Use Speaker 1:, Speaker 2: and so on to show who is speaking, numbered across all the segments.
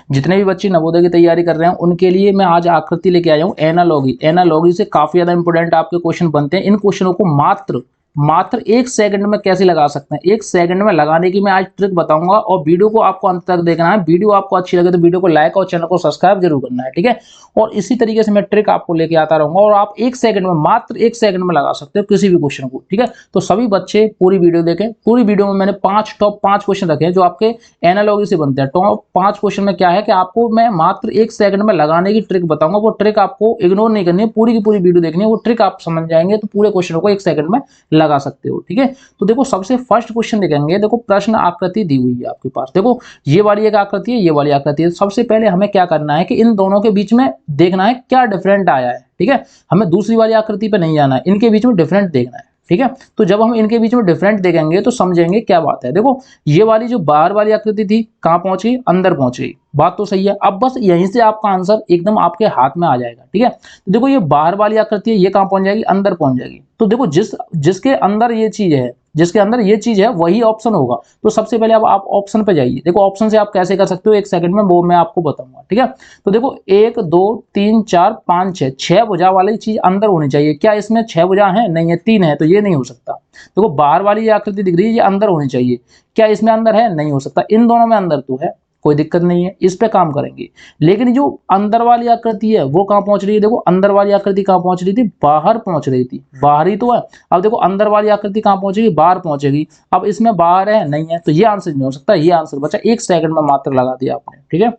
Speaker 1: जितने भी बच्चे नवोदय की तैयारी कर रहे हैं उनके लिए मैं आज आकृति लेके आया हूँ एनालॉगी। एनालॉगी से काफी ज्यादा इंपोर्टेंट आपके क्वेश्चन बनते हैं। इन क्वेश्चनों को मात्र मात्र 1 सेकंड में कैसे लगा सकते हैं, 1 सेकंड में लगाने की मैं आज ट्रिक बताऊंगा। और वीडियो को आपको अंत तक देखना है। वीडियो आपको अच्छी लगे तो वीडियो को लाइक और चैनल को सब्सक्राइब जरूर करना है, ठीक है। और इसी तरीके से मैं ट्रिक आपको लेके आता रहूंगा और आप 1 सेकंड में, मात्र 1 सेकंड में लगा सकते हो किसी भी क्वेश्चन को, ठीक है। तो सभी बच्चे पूरी वीडियो देखें। पूरी वीडियो में मैंने टॉप 5 क्वेश्चन रखे हैं जो आपके एनालॉगी से बनते हैं। टॉप 5 क्वेश्चन में क्या है कि आपको मैं मात्र 1 सेकंड में लगाने की ट्रिक बताऊंगा। वो ट्रिक आपको इग्नोर नहीं करनी है, पूरी की पूरी वीडियो देखनी है। वो ट्रिक आप समझ जाएंगे तो पूरे क्वेश्चन को 1 सेकंड में लगा सकते हो, ठीक है। तो देखो सबसे फर्स्ट क्वेश्चन देखेंगे। देखो प्रश्न आकृति दी हुई है आपके पास। देखो ये वाली एक आकृति है, ये वाली आकृति है। सबसे पहले हमें क्या करना है कि इन दोनों के बीच में देखना है क्या डिफरेंट आया है, ठीक है। हमें दूसरी वाली आकृति पे नहीं जाना है, इनके बीच में डिफरेंट देखना है, ठीक है। तो जब हम इनके बीच में डिफरेंट देखेंगे तो समझेंगे क्या बात है। देखो ये वाली जो बाहर वाली आकृति थी कहां पहुंच गई, अंदर पहुंच गई, बात तो सही है। अब बस यहीं से आपका आंसर एकदम आपके हाथ में आ जाएगा, ठीक है। तो देखो ये बाहर वाली आकृति है, ये कहां पहुंच जाएगी, अंदर पहुंच जाएगी। तो देखो जिसके अंदर ये चीज है, जिसके अंदर ये चीज है वही ऑप्शन होगा। तो सबसे पहले अब आप ऑप्शन पे जाइए। देखो ऑप्शन से आप कैसे कर सकते हो 1 सेकंड में, वो मैं आपको बताऊंगा, ठीक है। तो देखो 1 2 3 4 5 6 6 भुजा वाली चीज अंदर होनी चाहिए। क्या इसमें 6 भुजा है, नहीं है, 3 है, तो ये नहीं हो सकता। देखो बाहर वाली ये आकृति दिख रही है, ये अंदर होनी चाहिए। क्या इसमें अंदर है, नहीं हो सकता। इन दोनों में अंदर तो है, कोई दिक्कत नहीं है, इस पे काम करेंगे। लेकिन जो अंदर वाली आकृति है वो कहां पहुंच रही है। देखो अंदर वाली आकृति कहां पहुंच रही थी, बाहर पहुंच रही थी, बाहर ही तो है। अब देखो अंदर वाली आकृति कहां पहुंचेगी, बाहर पहुंचेगी। अब इसमें बाहर है, नहीं है, तो ये आंसर नहीं हो सकता। ये आंसर बचा 1 सेकंड में मात्र लगा दिया आपने, ठीक है।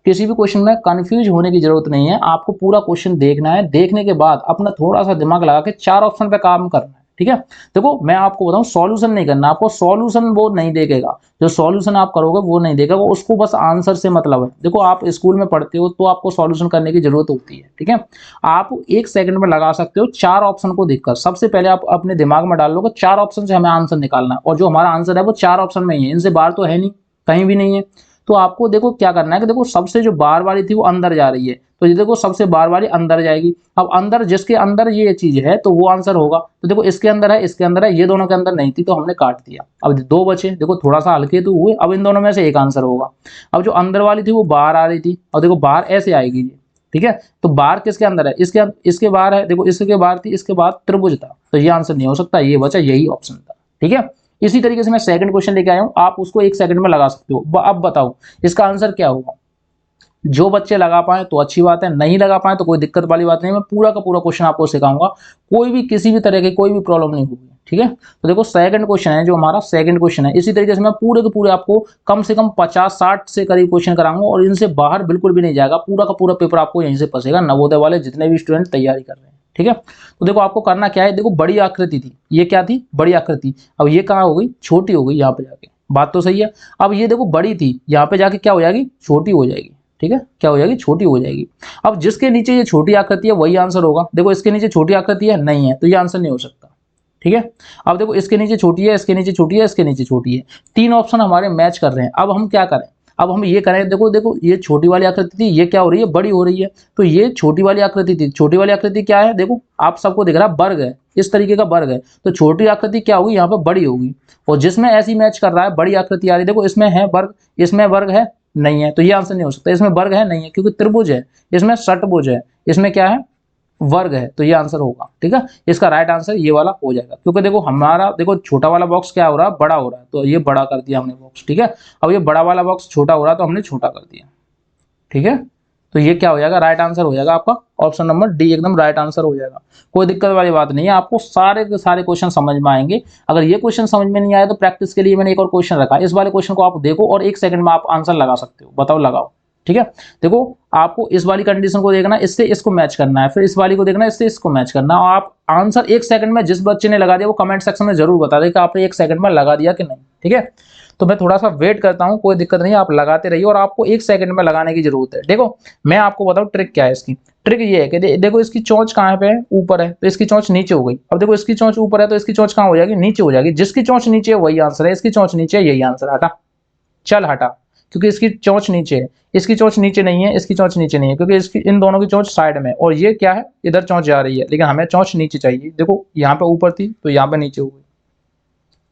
Speaker 1: किसी भी क्वेश्चन में कंफ्यूज होने की जरूरत नहीं है। आपको पूरा क्वेश्चन देखना है, देखने के बाद अपना थोड़ा सा दिमाग लगा के 4 ऑप्शन पे काम करना है, ठीक है। देखो मैं आपको बताऊं, सॉल्यूशन नहीं करना आपको, सॉल्यूशन वो नहीं देखेगा। जो सॉल्यूशन आप करोगे वो नहीं देगा, वो उसको बस आंसर से मतलब है। देखो आप स्कूल में पढ़ते हो तो आपको सॉल्यूशन करने की जरूरत होती है, ठीक है। आप 1 सेकंड में लगा सकते हो 4 ऑप्शन को देखकर। सबसे पहले आप अपने दिमाग में डाल लो कि 4 ऑप्शन से हमें आंसर निकालना है, और जो हमारा आंसर है वो 4 ऑप्शन में ही है, इनसे बाहर तो है नहीं, कहीं भी नहीं है। तो आपको देखो क्या करना है कि देखो सबसे जो बाहर वाली थी वो अंदर जा रही है, तो ये देखो सबसे बाहर वाली अंदर जाएगी। अब अंदर, जिसके अंदर ये चीज है तो वो आंसर होगा। तो देखो इसके अंदर है, इसके अंदर है, ये दोनों के अंदर नहीं थी तो हमने काट दिया। अब 2 बचे, देखो थोड़ा सा हल्के तो हुए। अब इन दोनों में से एक आंसर होगा। अब जो अंदर वाली थी वो बाहर आ रही थी, और देखो बाहर ऐसे आएगी ये, ठीक है। तो बाहर किसके अंदर है, इसके बाहर है। देखो इसके बाहर थी, इसके बाद त्रिभुज था, तो ये आंसर नहीं हो सकता, ये बचा, यही ऑप्शन था, ठीक है। इसी तरीके से मैं सेकंड क्वेश्चन लेके आया हूं, आप उसको 1 सेकंड में लगा सकते हो। अब बताओ इसका आंसर क्या होगा। जो बच्चे लगा पाए तो अच्छी बात है, नहीं लगा पाए तो कोई दिक्कत वाली बात नहीं। मैं पूरा का पूरा क्वेश्चन आपको सिखाऊंगा, कोई भी किसी भी तरह की कोई भी प्रॉब्लम नहीं होगी, ठीक है। तो देखो सेकंड क्वेश्चन है, जो हमारा सेकंड क्वेश्चन है। इसी तरीके से मैं पूरे के पूरे आपको कम से कम 50-60 से करीब क्वेश्चन कराऊंगा, और इनसे बाहर बिल्कुल भी नहीं जाएगा। पूरा का पूरा पेपर आपको यहीं से फंसेगा, नवोदय वाले जितने भी स्टूडेंट तैयारी कर रहे हैं, ठीक है। तो देखो आपको करना क्या है, देखो बड़ी आकृति थी, ये क्या थी, बड़ी आकृति। अब ये कहाँ हो गई, छोटी हो गई, यहाँ पे जाके, बात तो सही है। अब ये देखो बड़ी थी, यहाँ पे जाके क्या हो जाएगी, छोटी हो जाएगी, ठीक है। क्या हो जाएगी, छोटी हो जाएगी। अब जिसके नीचे ये छोटी आकृति है वही आंसर होगा। देखो इसके नीचे छोटी आकृति है, नहीं है, तो ये आंसर नहीं हो सकता, ठीक है। अब देखो इसके नीचे छोटी है, इसके नीचे छोटी है, इसके नीचे छोटी है, 3 ऑप्शन हमारे मैच कर रहे हैं। अब हम क्या करें, अब हम ये करें, देखो देखो ये छोटी वाली आकृति थी, ये क्या हो रही है, बड़ी हो रही है। तो ये छोटी वाली आकृति थी, छोटी वाली आकृति क्या है, देखो आप सबको दिख रहा है, वर्ग है, इस तरीके का वर्ग है। तो छोटी आकृति क्या होगी, यहाँ पे बड़ी होगी। और जिसमें ऐसी मैच कर रहा है, बड़ी आकृति आ रही है, देखो इसमें है वर्ग, इसमें वर्ग है, नहीं है, तो ये आंसर नहीं हो सकता। इसमें वर्ग है, नहीं है, क्योंकि त्रिभुज है, इसमें षटभुज है, इसमें क्या है, वर्ग है, तो ये आंसर होगा, ठीक है। इसका राइट आंसर ये वाला हो जाएगा, क्योंकि देखो हमारा, देखो छोटा वाला बॉक्स क्या हो रहा है, बड़ा हो रहा है, तो ये बड़ा कर दिया हमने बॉक्स, ठीक है। अब ये बड़ा वाला बॉक्स छोटा हो रहा है तो हमने छोटा कर दिया, ठीक है। तो ये क्या हो जाएगा, राइट आंसर हो जाएगा आपका ऑप्शन नंबर डी, एकदम राइट आंसर हो जाएगा। कोई दिक्कत वाली बात नहीं है, आपको सारे के सारे क्वेश्चन समझ में आएंगे। अगर ये क्वेश्चन समझ में नहीं आया तो प्रैक्टिस के लिए मैंने एक और क्वेश्चन रखा है, इस वाले क्वेश्चन को आप देखो और 1 सेकंड में आप आंसर लगा सकते हो। बताओ, लगाओ, ठीक है। देखो आपको इस वाली कंडीशन को देखना, इससे इसको मैच करना है, फिर इस वाली को देखना, इससे इसको मैच करना है, और आप आंसर 1 सेकंड में, जिस बच्चे ने लगा दिया वो कमेंट सेक्शन में जरूर बता दें कि आपने 1 सेकंड में लगा दिया कि नहीं, ठीक है। तो मैं थोड़ा सा वेट करता हूं, कोई दिक्कत नहीं, आप लगाते रहिए, और आपको 1 सेकंड में लगाने की जरूरत है। देखो मैं आपको बताऊं ट्रिक क्या है इसकी। ट्रिक ये है कि देखो इसकी चोंच कहाँ पे है, ऊपर है, तो इसकी चोंच नीचे हो गई। अब देखो इसकी चोंच ऊपर है तो इसकी चोंच कहाँ हो जाएगी, नीचे हो जाएगी। जिसकी चोंच नीचे है वही आंसर है, इसकी चोंच नीचे है, यही आंसर। हटा, चल हटा, क्योंकि इसकी चोंच नीचे है, इसकी चोंच नीचे नहीं है, इसकी चोंच नीचे नहीं है, क्योंकि इसकी इन दोनों की चोंच साइड में, और ये क्या है, इधर चोंच जा रही है, लेकिन हमें चोंच नीचे चाहिए। देखो यहाँ पे ऊपर थी तो यहाँ पे नीचे हो गई,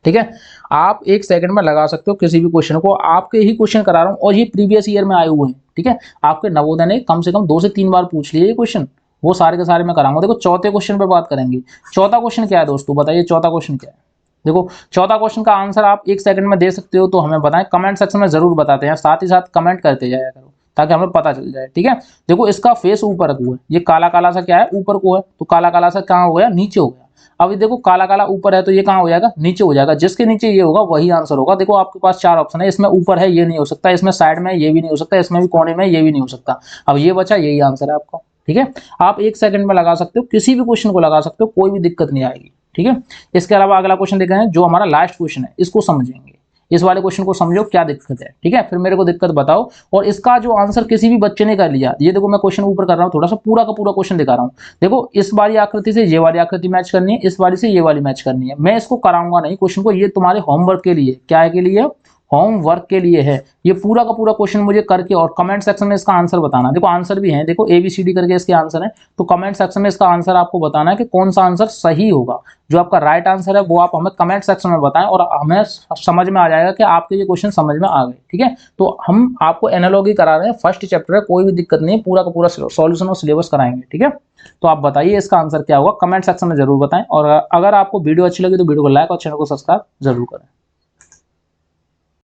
Speaker 1: ठीक है, आप 1 सेकंड में लगा सकते हो किसी भी क्वेश्चन को। आपके ही क्वेश्चन करा रहा हूँ और ये प्रीवियस ईयर में आए हुए हैं। ठीक है, आपके नवोदय ने कम से कम 2 से 3 बार पूछ लिए ये क्वेश्चन, वो सारे के सारे मैं कराऊंगा। देखो चौथे क्वेश्चन पर बात करेंगे। चौथा क्वेश्चन क्या है दोस्तों, बताइए चौथा क्वेश्चन क्या है। देखो चौथा क्वेश्चन का आंसर आप 1 सेकंड में दे सकते हो तो हमें बताएं, कमेंट सेक्शन में जरूर बताते हैं, साथ ही साथ कमेंट करते जाया करो ताकि हमें पता चल जाए। ठीक है, देखो इसका फेस ऊपर को है, ये काला काला सा क्या है, ऊपर को है, तो काला काला सा कहाँ हो गया, नीचे हो गया। अब ये देखो काला काला ऊपर है तो ये कहाँ हो जाएगा, नीचे हो जाएगा। जिसके नीचे ये होगा वही आंसर होगा। देखो आपके पास 4 ऑप्शन है, इसमें ऊपर है ये नहीं हो सकता, इसमें साइड में ये भी नहीं हो सकता, इसमें भी कोने में ये भी नहीं हो सकता। अब ये बचा, यही आंसर है आपका। ठीक है, आप 1 सेकंड में लगा सकते हो, किसी भी क्वेश्चन को लगा सकते हो, कोई भी दिक्कत नहीं आएगी। ठीक है, इसके अलावा अगला क्वेश्चन देखें हैं, जो हमारा लास्ट क्वेश्चन है, इसको समझेंगे। इस वाले क्वेश्चन को समझो क्या दिक्कत है। ठीक है, फिर मेरे को दिक्कत बताओ, और इसका जो आंसर किसी भी बच्चे ने कर लिया, ये देखो मैं क्वेश्चन ऊपर कर रहा हूँ, थोड़ा सा पूरा का पूरा क्वेश्चन दिखा रहा हूँ। देखो इस वाली आकृति से ये वाली आकृति मैच करनी है, इस वाली से ये वाली मैच करनी है। मैं इसको कराऊंगा नहीं क्वेश्चन को, ये तुम्हारे होमवर्क के लिए, क्या है के लिए, होमवर्क के लिए है। ये पूरा का पूरा क्वेश्चन मुझे करके और कमेंट सेक्शन में इसका आंसर बताना। देखो आंसर भी है, देखो ABCD करके इसके आंसर है, तो कमेंट सेक्शन में इसका आंसर आपको बताना है कि कौन सा आंसर सही होगा। जो आपका राइट आंसर है वो आप हमें कमेंट सेक्शन में बताएं, और हमें समझ में आ जाएगा कि आपके ये क्वेश्चन समझ में आ गए। ठीक है, तो हम आपको एनालॉजी करा रहे हैं, फर्स्ट चैप्टर है, कोई भी दिक्कत नहीं, पूरा का पूरा सॉल्यूशन और सिलेबस कराएंगे। ठीक है, तो आप बताइए इसका आंसर क्या होगा, कमेंट सेक्शन में जरूर बताएं। और अगर आपको वीडियो अच्छी लगी तो वीडियो को लाइक और चैनल को सब्सक्राइब जरूर करें।